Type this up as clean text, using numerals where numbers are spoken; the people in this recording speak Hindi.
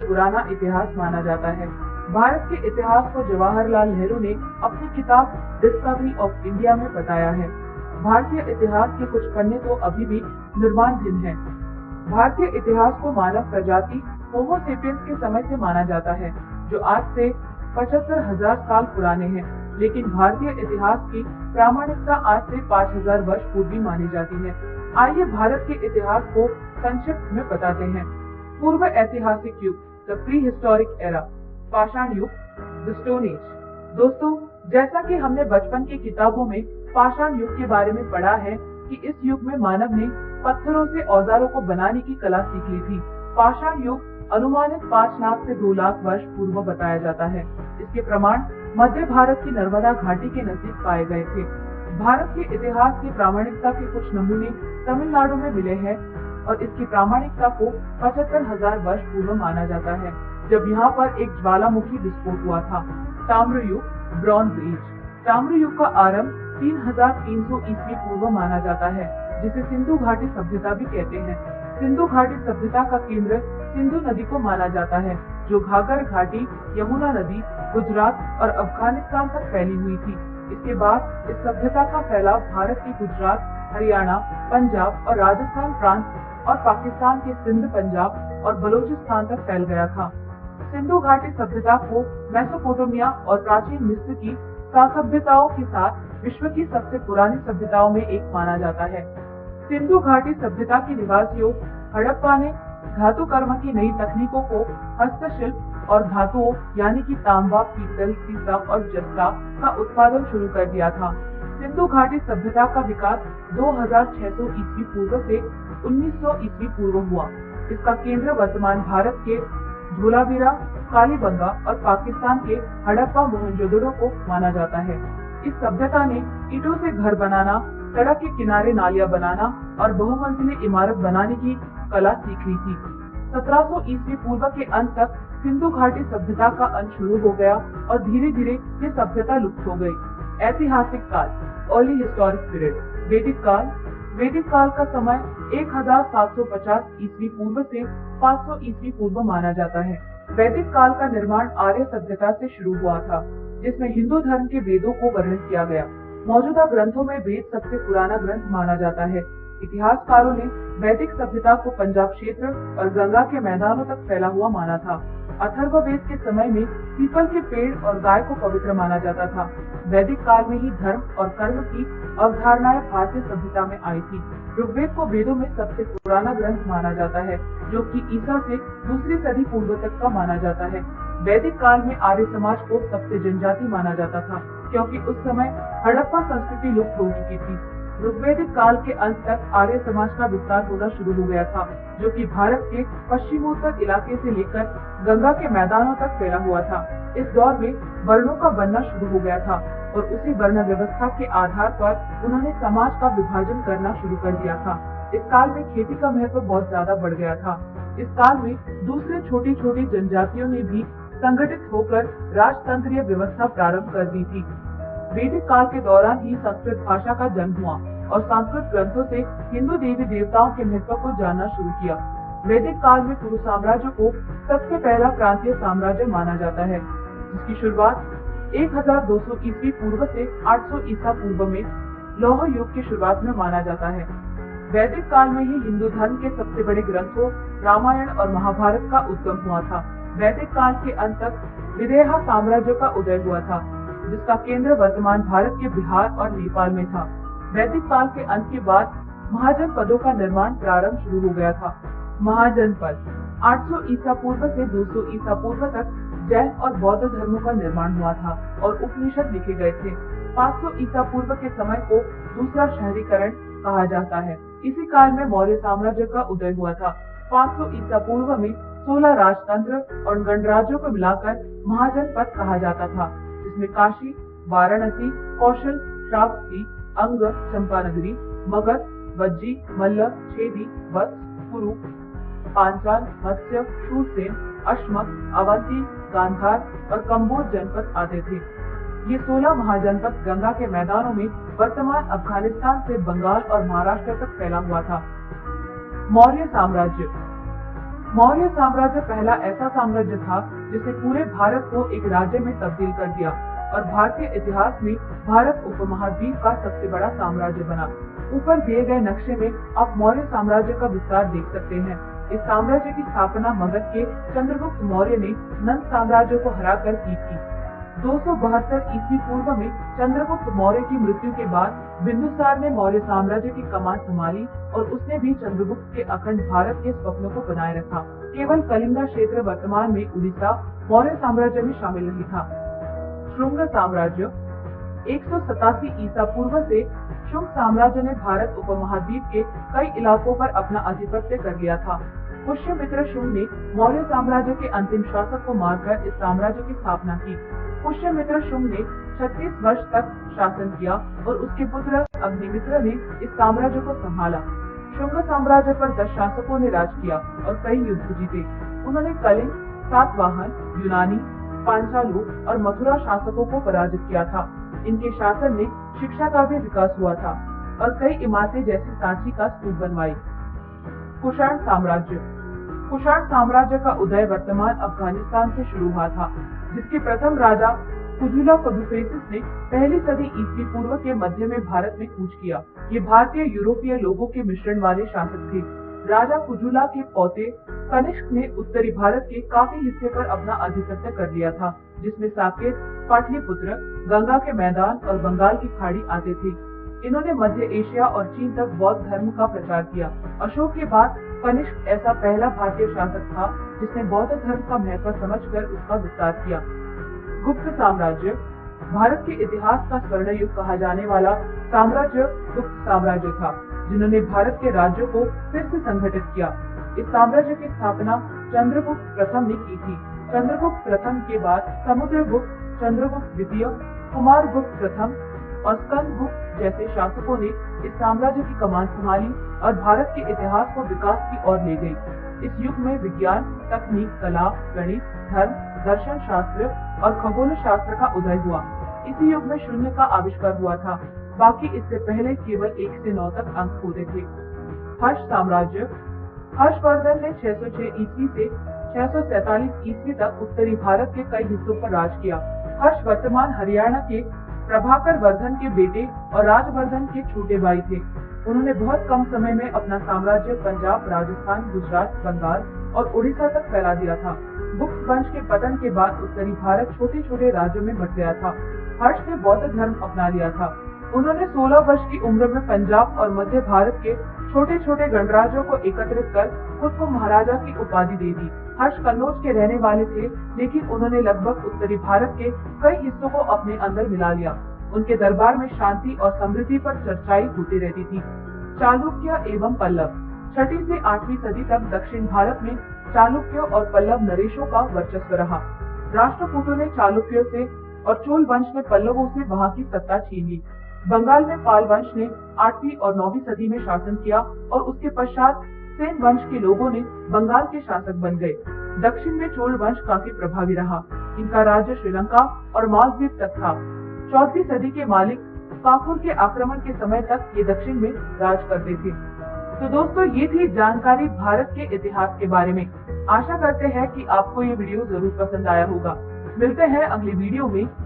पुराना इतिहास माना जाता है। भारत के इतिहास को जवाहरलाल नेहरू ने अपनी किताब डिस्कवरी ऑफ इंडिया में बताया है। भारतीय इतिहास के कुछ पन्ने तो अभी भी निर्माणाधीन हैं। भारतीय इतिहास को मानव प्रजाति होमो सेपियंस के समय से माना जाता है, जो आज से 75,000 साल पुराने हैं। लेकिन भारतीय इतिहास की प्रामाणिकता आज से 5,000 वर्ष पूर्व मानी जाती है। आइए भारत के इतिहास को संक्षिप्त में बताते हैं। पूर्व ऐतिहासिक युग, द प्री हिस्टोरिक एरा, पाषाण युग, द स्टोन एज। दोस्तों, जैसा कि हमने बचपन की किताबों में पाषाण युग के बारे में पढ़ा है कि इस युग में मानव ने पत्थरों से औजारों को बनाने की कला सीख ली थी। पाषाण युग अनुमानित 5 लाख से 2 लाख वर्ष पूर्व बताया जाता है। इसके प्रमाण मध्य भारत की नर्मदा घाटी के नजदीक पाए गए थे। भारत के इतिहास की प्रामाणिकता के कुछ नमूने तमिलनाडु में मिले हैं और इसकी प्रामाणिकता को 75,000 वर्ष पूर्व माना जाता है, जब यहाँ पर एक ज्वालामुखी विस्फोट हुआ था। ताम्र युग, ब्रॉन्ज एज। ताम्र युग का आरंभ 3300 ईस्वी पूर्व माना जाता है, जिसे सिंधु घाटी सभ्यता भी कहते हैं। सिंधु घाटी सभ्यता का केंद्र सिंधु नदी को माना जाता है, जो घाघर घाटी, यमुना नदी, गुजरात और अफगानिस्तान तक फैली हुई थी। इसके बाद इस सभ्यता का फैलाव भारत के गुजरात, हरियाणा, पंजाब और राजस्थान प्रांत और पाकिस्तान के सिंध, पंजाब और बलूचिस्तान तक फैल गया था। सिंधु घाटी सभ्यता को मेसोपोटामिया और प्राचीन मिस्र की सभ्यताओं के साथ विश्व की सबसे पुरानी सभ्यताओं में एक माना जाता है। सिंधु घाटी सभ्यता के निवासियों हड़प्पा ने धातु कर्म की नई तकनीकों को हस्तशिल्प और धातुओं यानी कि तांबा, पीतल, सीसा और जस्ता का उत्पादन शुरू कर दिया था। सिंधु घाटी सभ्यता का विकास 2600 ईस्वी पूर्व से 1900 ईस्वी पूर्व हुआ। इसका केंद्र वर्तमान भारत के धोलावीरा, कालीबंगा और पाकिस्तान के हड़प्पा, मोहनजोदड़ो को माना जाता है। इस सभ्यता ने ईंटों से घर बनाना, सड़क के किनारे नालियां बनाना और बहुमंजिली इमारत बनाने की कला सीख ली थी। 1700 ईस्वी पूर्व के अंत तक सिंधु घाटी सभ्यता का अंत शुरू हो गया और धीरे धीरे ये सभ्यता लुप्त हो गई। ऐतिहासिक काल, अर्ली हिस्टोरिक पीरियड। वैदिक काल। वैदिक काल का समय 1750 ईस्वी पूर्व से 500 ईस्वी पूर्व माना जाता है। वैदिक काल का निर्माण आर्य सभ्यता से शुरू हुआ था, जिसमें हिंदू धर्म के वेदों को वर्णित किया गया। मौजूदा ग्रंथों में वेद सबसे पुराना ग्रंथ माना जाता है। इतिहासकारों ने वैदिक सभ्यता को पंजाब क्षेत्र और गंगा के मैदानों तक फैला हुआ माना था। अथर्ववेद के समय में पीपल के पेड़ और गाय को पवित्र माना जाता था। वैदिक काल में ही धर्म और कर्म की अवधारणाएं भारतीय सभ्यता में आई थी। ऋग्वेद को वेदों में सबसे पुराना ग्रंथ माना जाता है, जो कि ईसा से 2री सदी पूर्व तक का माना जाता है। वैदिक काल में आर्य समाज को सबसे जनजाति माना जाता था, क्योंकि उस समय हड़प्पा संस्कृति लुप्त हो चुकी थी। ऋग्वेदिक काल के अंत तक आर्य समाज का विस्तार होना शुरू हो गया था, जो कि भारत के पश्चिमोत्तर इलाके से लेकर गंगा के मैदानों तक फैला हुआ था। इस दौर में वर्णों का बनना शुरू हो गया था और उसी वर्ण व्यवस्था के आधार पर उन्होंने समाज का विभाजन करना शुरू कर दिया था। इस काल में खेती का महत्व बहुत ज्यादा बढ़ गया था। इस काल में दूसरे छोटी छोटी जनजातियों ने भी संगठित होकर राजतंत्रीय व्यवस्था प्रारंभ कर दी थी। वैदिक काल के दौरान ही संस्कृत भाषा का जन्म हुआ और संस्कृत ग्रंथों से हिंदू देवी देवताओं के महत्व को जानना शुरू किया। वैदिक काल में कुरु साम्राज्य को सबसे पहला प्रांतीय साम्राज्य माना जाता है, जिसकी शुरुआत 1200 ईस्वी पूर्व से 800 ईसा पूर्व में लौह युग की शुरुआत में माना जाता है। वैदिक काल में ही हिंदू धर्म के सबसे बड़े ग्रंथों रामायण और महाभारत का उद्गम हुआ था। वैदिक काल के अंत तक विदेहा साम्राज्य का उदय हुआ था, जिसका केंद्र वर्तमान भारत के बिहार और नेपाल में था। वैदिक काल के अंत के बाद महाजनपदों का निर्माण प्रारंभ शुरू हो गया था। महाजनपद 800 ईसा पूर्व से 200 ईसा पूर्व तक जैन और बौद्ध धर्मों का निर्माण हुआ था और उपनिषद लिखे गए थे। 500 ईसा पूर्व के समय को दूसरा शहरीकरण कहा जाता है। इसी काल में मौर्य साम्राज्य का उदय हुआ था। 500 ईसा पूर्व में 16 राजतंत्र और गणराज्यों को मिलाकर महाजनपद कहा जाता था, जिसमें काशी, वाराणसी, कौशल, श्रावस्ती, अंग, चंपानगरी, मगध, वज्जी, मल्ल, छेदी, वत्स, कुरु, पांचाल, मत्स्य, शूरसेन, अश्मक, अवंती, गांधार और कंबोज जनपद आते थे। ये 16 महाजनपद गंगा के मैदानों में वर्तमान अफगानिस्तान से बंगाल और महाराष्ट्र तक फैला हुआ था। मौर्य साम्राज्य मौर्य साम्राज्य पहला ऐसा साम्राज्य था जिसने पूरे भारत को एक राज्य में तब्दील कर दिया और भारतीय इतिहास में भारत उपमहाद्वीप का सबसे बड़ा साम्राज्य बना। ऊपर दिए गए नक्शे में आप मौर्य साम्राज्य का विस्तार देख सकते हैं। इस साम्राज्य की स्थापना मगध के चंद्रगुप्त मौर्य ने नंद साम्राज्य को हराकर की थी। 272 ईस्वी पूर्व में चंद्रगुप्त मौर्य की मृत्यु के बाद बिंदुसार ने मौर्य साम्राज्य की कमान संभाली और उसने भी चंद्रगुप्त के अखंड भारत के स्वप्न को बनाए रखा। केवल कलिंगा क्षेत्र वर्तमान में उड़ीसा मौर्य साम्राज्य में शामिल नहीं था। शुंग साम्राज्य 187 ईसा पूर्व से शुंग साम्राज्य ने भारत उपमहाद्वीप के कई इलाकों पर अपना आधिपत्य कर लिया था। पुष्यमित्र शुंग ने मौर्य साम्राज्य के अंतिम शासक को मारकर इस साम्राज्य की स्थापना की। पुष्यमित्र शुंग ने 36 वर्ष तक शासन किया और उसके पुत्र अग्निमित्र ने इस साम्राज्य को संभाला। शुंग साम्राज्य पर 10 शासकों ने राज किया और कई युद्ध जीते। उन्होंने कलिंग, सातवाहन, यूनानी, पांचालों और मथुरा शासकों को पराजित किया था। इनके शासन में शिक्षा का भी विकास हुआ था और कई इमारतें जैसे सांची का स्तूप बनवाई। कुषाण साम्राज्य। कुषाण साम्राज्य का उदय वर्तमान अफगानिस्तान से शुरू हुआ था, जिसके प्रथम राजा कुजुला कदुफेसिस ने पहली सदी ईस्वी पूर्व के मध्य में भारत में कूच किया। ये भारतीय यूरोपीय लोगों के मिश्रण वाले शासक थे। राजा कुजुला के पोते कनिष्क ने उत्तरी भारत के काफी हिस्से पर अपना आधिपत्य कर लिया था, जिसमें साकेत, पाटलिपुत्र, गंगा के मैदान और बंगाल की खाड़ी आते थे। इन्होंने मध्य एशिया और चीन तक बौद्ध धर्म का प्रचार किया। अशोक के बाद कनिष्क ऐसा पहला भारतीय शासक था जिसने बौद्ध धर्म का महत्व समझकर उसका विस्तार किया। गुप्त साम्राज्य। भारत के इतिहास का स्वर्ण युग कहा जाने वाला साम्राज्य गुप्त साम्राज्य था, जिन्होंने भारत के राज्यों को फिर से संगठित किया। इस साम्राज्य की स्थापना चंद्रगुप्त प्रथम ने की थी। चंद्रगुप्त प्रथम के बाद समुद्रगुप्त, चंद्रगुप्त द्वितीय, कुमारगुप्त प्रथम और स्कंदगुप्त जैसे शासकों ने इस साम्राज्य की कमान संभाली और भारत के इतिहास को विकास की ओर ले गई। इस युग में विज्ञान, तकनीक, कला, गणित, धर्म, दर्शन शास्त्र और खगोल शास्त्र का उदय हुआ। इसी युग में शून्य का आविष्कार हुआ था। बाकी इससे पहले केवल 1 से 9 तक अंक होते थे। हर्ष साम्राज्य। हर्षवर्धन ने 606 ईस्वी से 647 ईस्वी तक उत्तरी भारत के कई हिस्सों पर राज किया। हर्ष वर्तमान हरियाणा के प्रभाकर वर्धन के बेटे और राजवर्धन के छोटे भाई थे। उन्होंने बहुत कम समय में अपना साम्राज्य पंजाब, राजस्थान, गुजरात, बंगाल और उड़ीसा तक फैला दिया था। गुप्त वंश के पतन के बाद उत्तरी भारत छोटे छोटे राज्यों में बंट गया था। हर्ष ने बौद्ध धर्म अपना लिया था। उन्होंने 16 वर्ष की उम्र में पंजाब और मध्य भारत के छोटे छोटे गणराज्यों को एकत्रित कर खुद को महाराजा की उपाधि दे दी। हर्ष कन्नौज के रहने वाले थे, लेकिन उन्होंने लगभग उत्तरी भारत के कई हिस्सों को अपने अंदर मिला लिया। उनके दरबार में शांति और समृद्धि पर चर्चाएं होती रहती थी। चालुक्य एवं पल्लव। 6वीं से 8वीं सदी तक दक्षिण भारत में चालुक्य और पल्लव नरेशों का वर्चस्व रहा। राष्ट्रकूटों ने चालुक्यों से और चोल वंश ने पल्लवों से वहां की सत्ता छीन ली। बंगाल में पाल वंश ने 8वीं और 9वीं सदी में शासन किया और उसके पश्चात सेन वंश के लोगों ने बंगाल के शासक बन गए। दक्षिण में चोल वंश काफी प्रभावी रहा। इनका राज्य श्रीलंका और मालदीव तक था। 14वीं सदी के मालिक काफूर के आक्रमण के समय तक ये दक्षिण में राज करते थे। तो दोस्तों, ये थी जानकारी भारत के इतिहास के बारे में। आशा करते हैं कि आपको ये वीडियो जरूर पसंद आया होगा। मिलते हैं अगली वीडियो में।